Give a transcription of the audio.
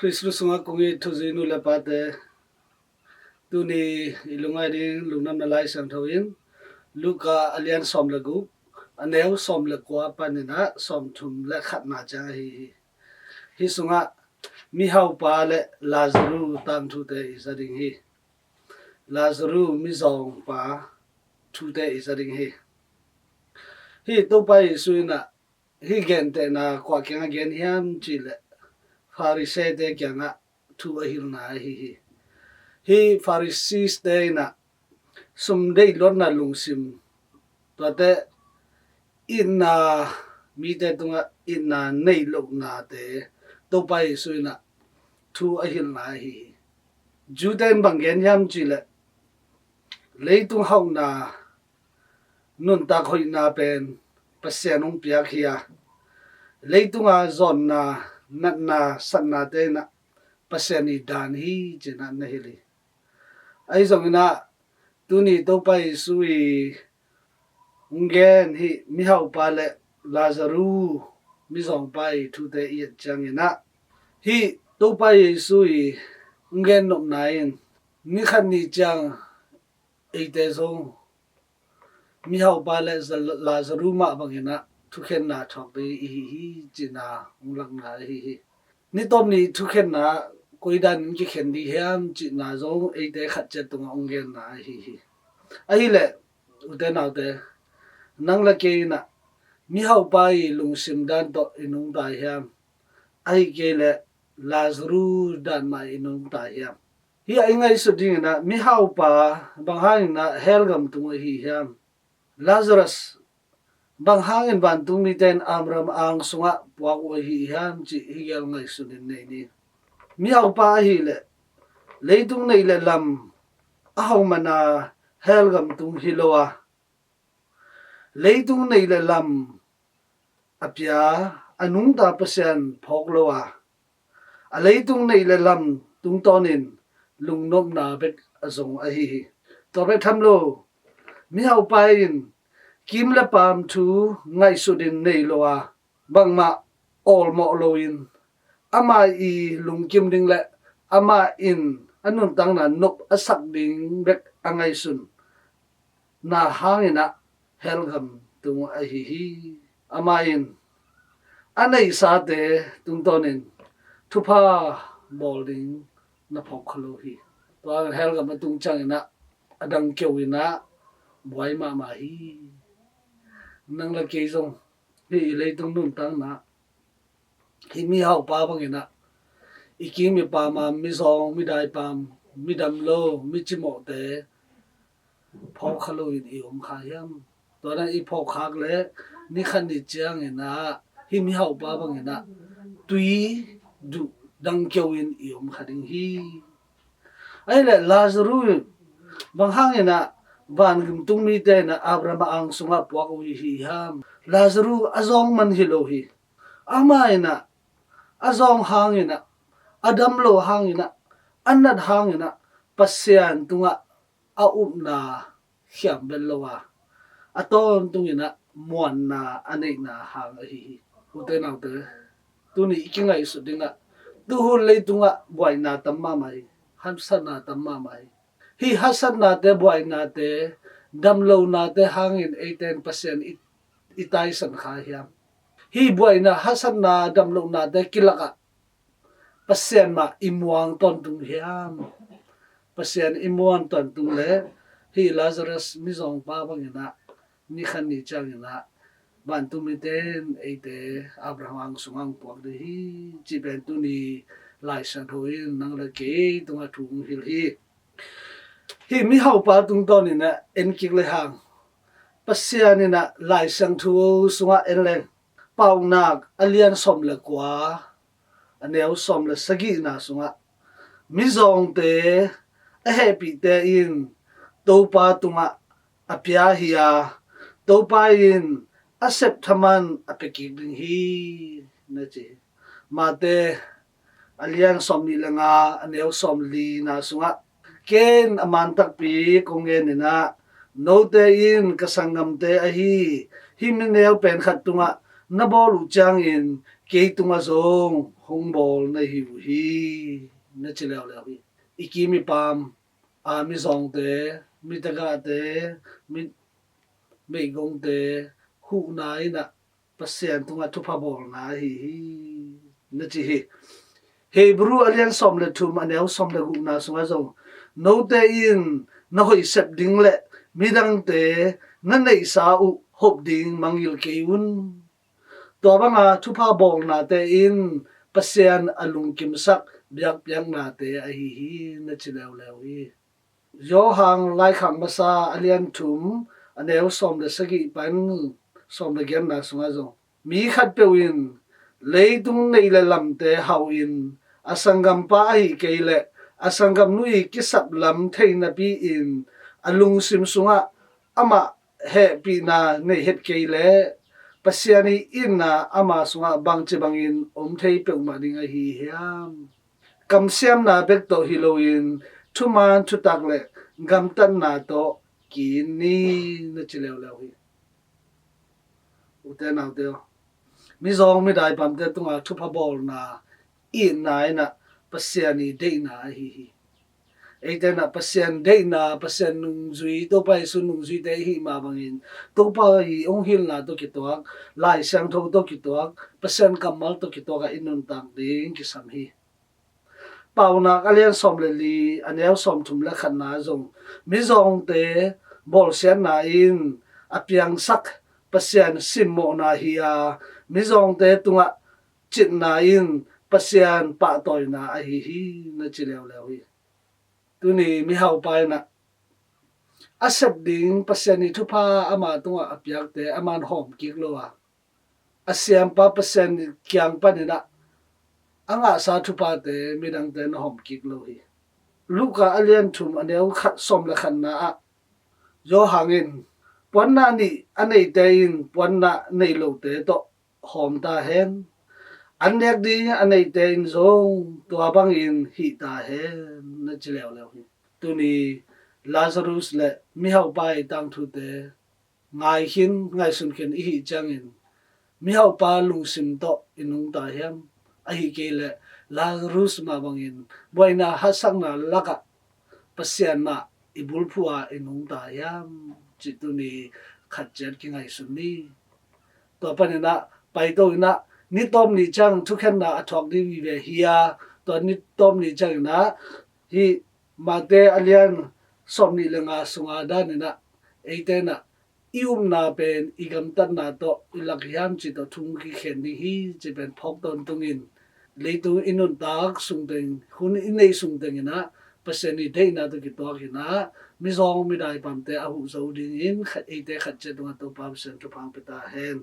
Christus nga kungi thuzinu lepate Tuni Lungdamna Laisiangtho in Luka alian som lagu aneu som lekwa panina som thum le khatna chang hi sunga mi hau pa le Lazaru tam thu te isading hi Lazaru mi zong pa thu te isading hi to pai suina hi gen te na kwa kyang gen hiam chi le Pharisee te kyanga thu a hil na hi Pharisees te na sum dei lon na lungsim to te inna mi te tunga inna nei lok na te to pai suina thu a hil na hi juden bangen yam chi le leitung hau na nun ta khoi na pen pasianung piak hiya leitunga zon na nat na sat na te na pasiani dan hi china na hili ai zong na tuni to pai sui ungen hi mi hau pa le Lazaru mi zong pai thu te i chang na hi to pai sui ungen nom nain mi khan ni chang ei te zong mi hau pa le Lazaru ma bangena thu khen na thok te hi china unglang na hi ni tom ni thu khen na koi dan ki khen di hiam china zong ei te khat che tung ungen na hi ai le u te nau te nang la ke na mi hau pa i lungsim dan to inung ta hiam ai ke le Lazaru dan ma inung ta hiam hi ai ngai su ding na mi hau pa bang hang na helgam tung hi hiam Lazarus bang hangin ban tung mi ten amram ang sunga puak o hi hiam chi hi yal ngai su din nei ni mi hau pa hi le leitung nei le lam a hau mana helgam tung hilowa leitung nei le lam apia anung ta pasian phoklowa a leitung nei le lam tung tonin lungnom na bek azong a hi to be thamlo mi hau pa in kim le pam thu ngai sudin nei lowa bangma all mo loin ama i lungkim ding le ama in anun tang na nop asak ding bek angai sun na hangina helgam tung a hi ama in anei sa te tung tonin thupa bolding na phoklo hi to helgam tung changina adang kewina boy ma hi nang la ke zong hi leitung nun tang na hi mi hau pa bangina iki mi pa ma mi zong mi dai pam mi dam lo mi chimo te phok khalo in i kha yam to na i phok khak le ni khan ni chiang ina hi mi hau pa bangina tui du dang keu in i khading hi ai le Lazaru bang hang ina van gum tung mi te na abrama ang sunga puak wi hi ham Lazaru azong man hilo hi ama ina azong hang ina adam lo hang ina anat hang ina pasian tunga a na hiam belowa aton tungina muan na anei na hang hi ute na te tuni ikingai su dinga tu hu le tunga boy na tamma mai hamsana tamma mai hi hasan na te boy na te damlo na te hangin 18% itai san kha hiam hi boy na hasan na damlo na te kilaka pasien ma imuang ton tung hiam pasien imuang ton tung le hi Lazarus mi zong pa bangina ni khan ni changina ban tu mi ten ate Abraham ang sungang puak de hi chi ben tu ni Laisiangtho in nang la ke tunga thung hil hi mi hau pa tung ton ina en kik le hang pasian ina Laisiangtho sunga en le pau nak alian som le kwa aneu som le sagi na sunga mi zong te a happy te in to pa tunga apia hiya to pa in accept thaman apeki ding hi na chi mate alian som ni langa aneu som li na sunga ken aman tak pi kongen ina no te in kasangam te a hi minel pen khat tunga na bolu chang in ke tunga zong hong bol na hi na chileo leo hi iki mi pam a mi zong te mi taga te mi gong te hu na ina pasien tunga thupa bol na hi na chi hi Hebrew alian som le thum aneu som le gu na sunga zong no te in na hoi sep ding le midang te na nei sa u hop ding mangil ke un to banga thupa bol na te in pasian alung kim sak biak piang na te a hi na chileu leu hi yo hang lai khang masa alian thum aneu som le sagi pan som le gen na sunga zong mi khat pewin leitung nei le lam te hau in asangam pa hi keile asangam nui kisap lam theina pi in alung sim sunga ama he pi na nei het keile pasiani inna ama sunga bangche bangin omthei pe ma dinga hi hiam kam siam na bek to hiloin thuman thutak le gam tan na to ki ni na chileu leu hi uten na teo mi zong mi dai pam te tunga thupa bol na in na ina pasiani de na hi ete na pasien de na pasien nung zui to pai su nung zui de hi ma bangin to pa hi ong hil na to ki to lai sang tho to ki to pasien kamal to ki to ga inun tang ding ki sam hi pauna alian som le li anel som thum la khan na zong mi zong te bol sian na in apiang sak pasian sim mo na hi a mi zong te tunga chit na in pasian pa toy na a hi na chileu leu hi tuni mi hau pai na asep ding pasian ni thupa ama tunga apiak te aman hom kik lo a asiam pa pasian kyang pa ni na anga sa thupa te midang te na hom kik lo hi luka alian thum aneu khat som la khan na a yo hangin pon na ni anei te in pon na nei lo te to hom ta hen an nek di anei te in zong tua bang in hi ta hen na chileu leu hi tuni Lazarus le mi hau pai tang thu te ngai hin ngai sun khen i hi changin mi hau pa lung sim to inung ta hiam a hi ke le Lazarus ma bangin boina hasang na laka pasian ma ibul phua inung ta hiam chituni khatchet ki ngai sun ni to panina pai to na ni tom ni chang thu khen na athok di wi ve hiya to ni tom ni chang na hi mate alian som ni lenga sunga da ni na eite na ium na pen igam tan na to ilak hiam chi to thung ki khen ni hi chi pen phok ton tungin leitu inun tak sung teng hun inei sung teng na paseni dei na to ki to ki na mi zong mi dai pam te a hu zo ding in khat eite khat che to pa sen to pang peta hen